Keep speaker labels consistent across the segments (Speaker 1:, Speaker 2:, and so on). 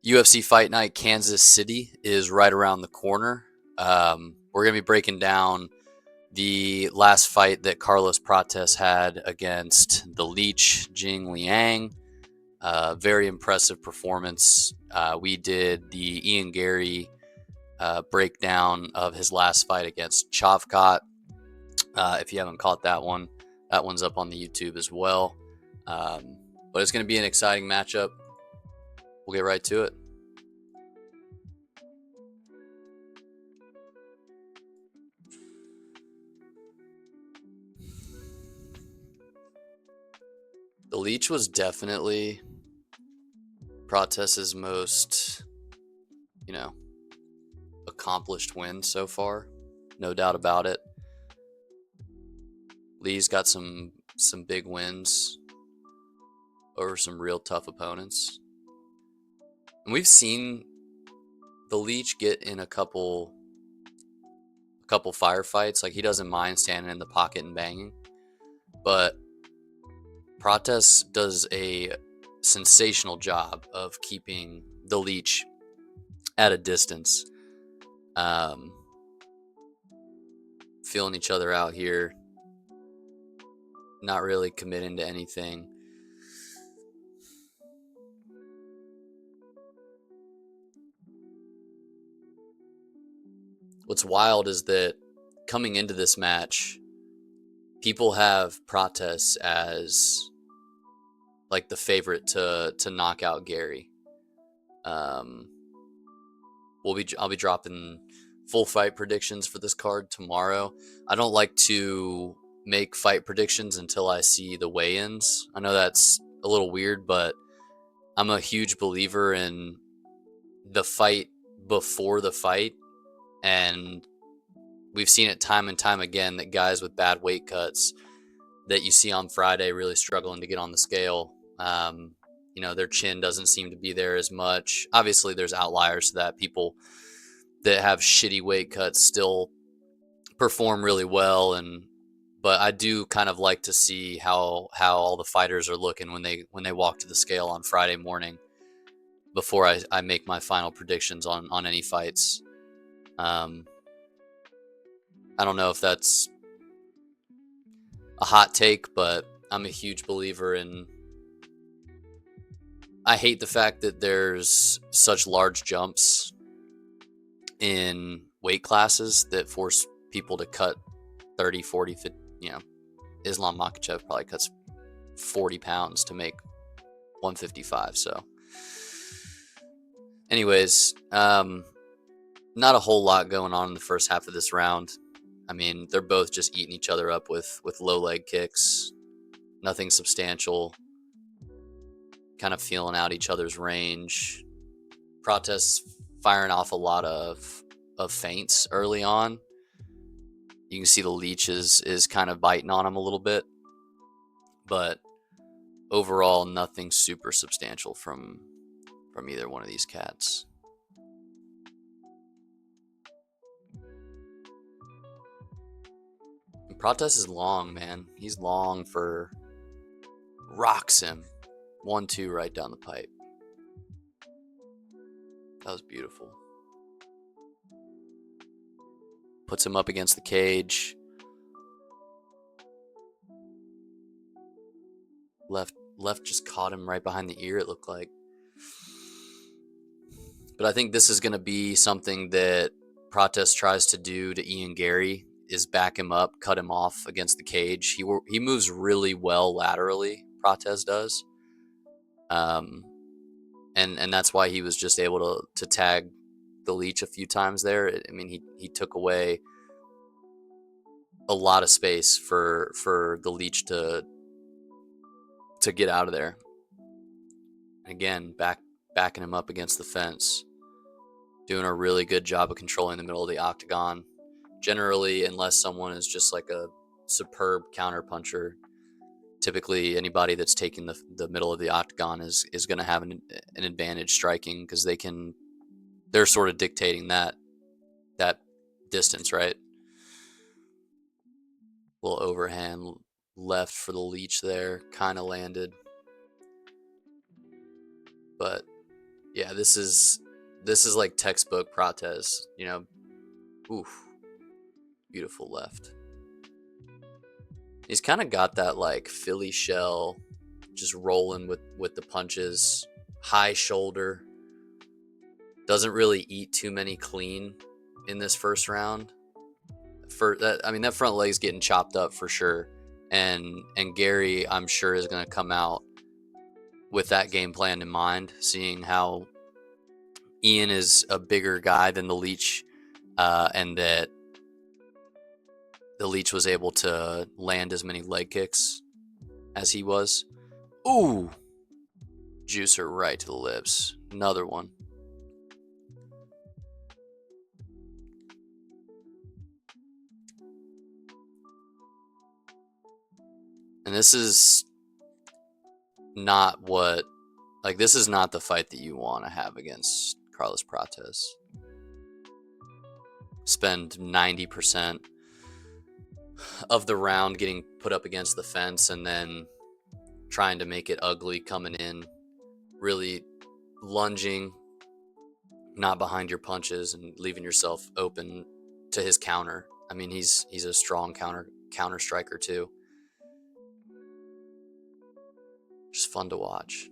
Speaker 1: UFC Fight Night Kansas City is right around the corner. We're going to be breaking down the last fight that Carlos Prates had against the Leech, Jing Liang. Very impressive performance. We did the Ian Gary breakdown of his last fight against Chavkat. If you haven't caught that one's up on the YouTube as well. But it's going to be an exciting matchup. We'll get right to it. The Leech was definitely Prates' most, accomplished win so far. No doubt about it. Lee's got some big wins over some real tough opponents. And we've seen the Leech get in a couple firefights. Like, he doesn't mind standing in the pocket and banging. But Prates does a sensational job of keeping the Leech at a distance. Feeling each other out here. Not really committing to anything. What's wild is that coming into this match, people have Prates as like the favorite to knock out Gary. I'll be dropping full fight predictions for this card tomorrow. I don't like to make fight predictions until I see the weigh-ins. I know that's a little weird, but I'm a huge believer in the fight before the fight, and we've seen it time and time again that guys with bad weight cuts that you see on Friday really struggling to get on the scale. Their chin doesn't seem to be there as much. Obviously, there's outliers to that. People that have shitty weight cuts still perform really well, but I do kind of like to see how all the fighters are looking when they walk to the scale on Friday morning before I make my final predictions on any fights. I don't know if that's a hot take, but I'm a huge believer in. I hate the fact that there's such large jumps in weight classes that force people to cut 30, 40, 50, Islam Makhachev probably cuts 40 pounds to make 155. So anyways, not a whole lot going on in the first half of this round. I mean, they're both just eating each other up with low leg kicks. Nothing substantial. Kind of feeling out each other's range. Prates firing off a lot of feints early on. You can see the Leech is kind of biting on him a little bit. But overall, nothing super substantial from either one of these cats. And Prates is long, man. He's long for... Rocks him. 1-2 right down the pipe. That was beautiful. Puts him up against the cage. Left just caught him right behind the ear, it looked like. But I think this is going to be something that Prates tries to do to Ian Gary, is back him up, cut him off against the cage. He moves really well laterally, Prates does. And that's why he was just able to tag the Leech a few times there. I mean, he took away a lot of space for the Leech to get out of there. Again, backing him up against the fence, doing a really good job of controlling the middle of the octagon. Generally, unless someone is just like a superb counterpuncher, typically anybody that's taking the middle of the octagon is going to have an advantage striking, because they're sort of dictating that distance, right? Little overhand left for the Leech there, kind of landed, but Yeah, this is like textbook Prates, you know. Oof, beautiful left. He's kind of got that like Philly shell, just rolling with the punches, high shoulder. Doesn't really eat too many clean in this first round. For that, I mean, that front leg's getting chopped up for sure, and Gary, I'm sure, is going to come out with that game plan in mind, seeing how Ian is a bigger guy than the Leech, and that the Leech was able to land as many leg kicks as he was. Ooh, juicer right to the lips. Another one. And this is not what, like, this is not the fight that you want to have against Carlos Prates. Spend 90% of the round getting put up against the fence and then trying to make it ugly coming in, really lunging, not behind your punches, and leaving yourself open to his counter. I mean, he's a strong counter striker too. Just fun to watch.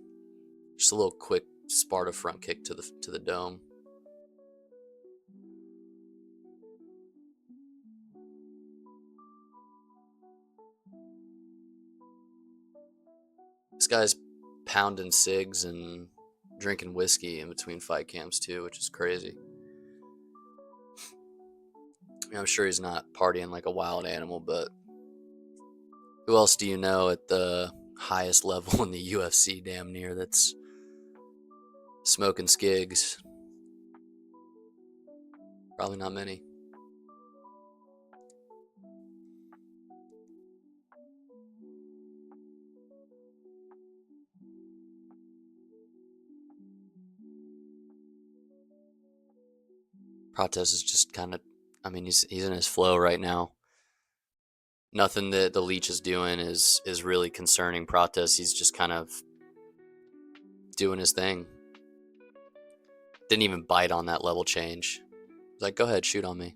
Speaker 1: Just a little quick Sparta front kick to the dome. This guy's pounding cigs and drinking whiskey in between fight camps too, which is crazy. I mean, I'm sure he's not partying like a wild animal, but who else do you know at the highest level in the UFC damn near that's smoking skigs? Probably not many. Prates is just kind of, I mean, he's in his flow right now. Nothing that the Leech is doing is really concerning Prates. He's just kind of doing his thing. Didn't even bite on that level change. He's like, go ahead, shoot on me.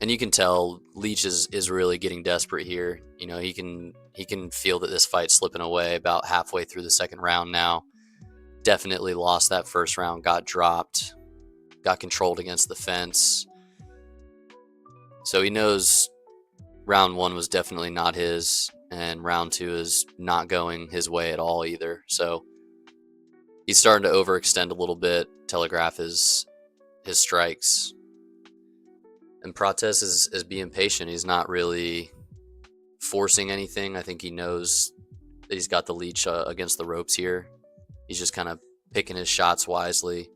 Speaker 1: And you can tell Leech is really getting desperate here. You know, he can feel that this fight's slipping away about halfway through the second round now. Definitely lost that first round, got dropped, got controlled against the fence. So he knows round one was definitely not his, and round two is not going his way at all either. So he's starting to overextend a little bit, telegraph his strikes. And Prates is being patient. He's not really forcing anything. I think he knows that he's got the Leech against the ropes here. He's just kind of picking his shots wisely.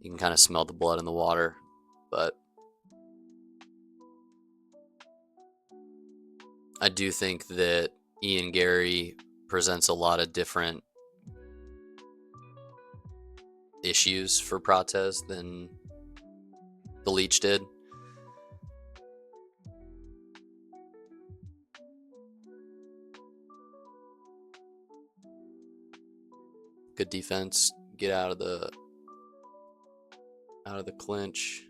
Speaker 1: You can kind of smell the blood in the water, but I do think that Ian Gary presents a lot of different issues for Prates than the Leech did. Good defense, get out of the clinch.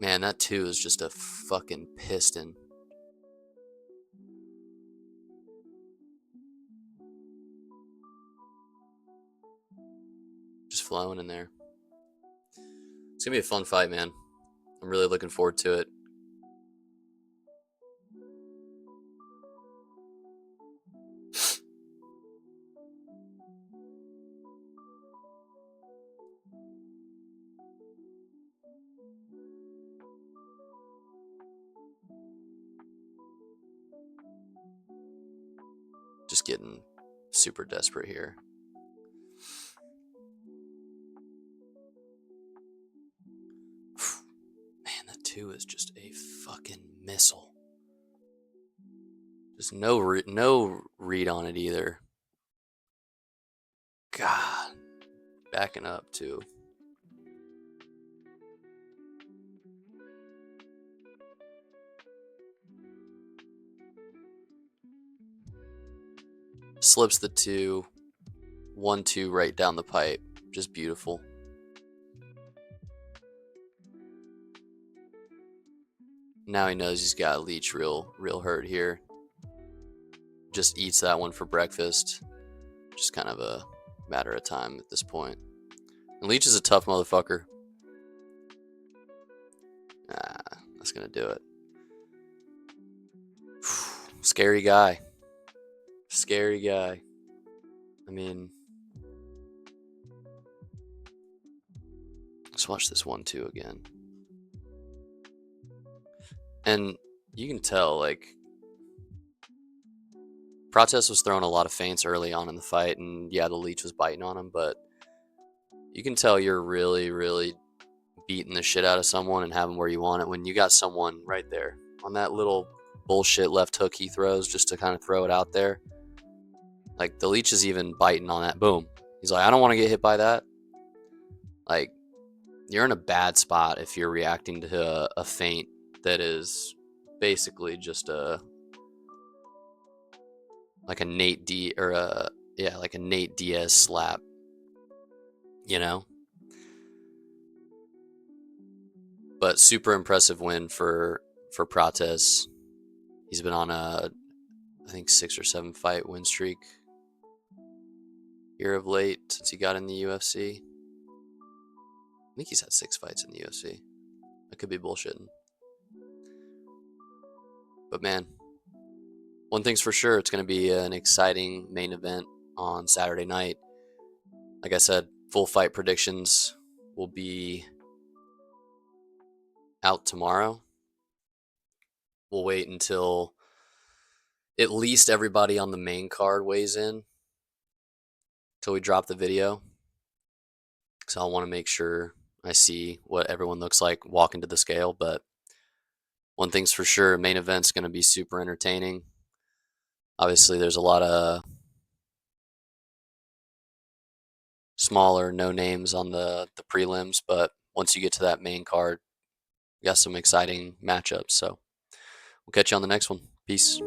Speaker 1: Man, that two is just a fucking piston. Just flowing in there. It's gonna be a fun fight, man. I'm really looking forward to it. Just getting super desperate here. Man, that two is just a fucking missile. Just no read on it either. God, backing up too. Slips the 2, 1-2 right down the pipe. Just beautiful. Now he knows he's got Leech real hurt here. Just eats that one for breakfast. Just kind of a matter of time at this point. And Leech is a tough motherfucker. That's gonna do it. Scary guy. Scary guy. I mean, let's watch this 1-2 again. And you can tell, like, Prates was throwing a lot of feints early on in the fight, and yeah, the Leech was biting on him, but you can tell you're really beating the shit out of someone and have them where you want it when you got someone right there on that little bullshit left hook he throws just to kind of throw it out there. Like, the Leech is even biting on that. Boom. He's like, I don't want to get hit by that. Like, you're in a bad spot if you're reacting to a feint that is basically just like a Nate Diaz slap, you know? But super impressive win for Prates. He's been on a, I think, 6 or 7 fight win streak here of late since he got in the UFC. I think he's had 6 fights in the UFC. I could be bullshitting. But man, one thing's for sure, it's going to be an exciting main event on Saturday night. Like I said, full fight predictions will be out tomorrow. We'll wait until at least everybody on the main card weighs in till we drop the video. So I want to make sure I see what everyone looks like walking to the scale. But one thing's for sure, main event's going to be super entertaining. Obviously, there's a lot of smaller no names on the prelims, but once you get to that main card, you got some exciting matchups. So we'll catch you on the next one. Peace.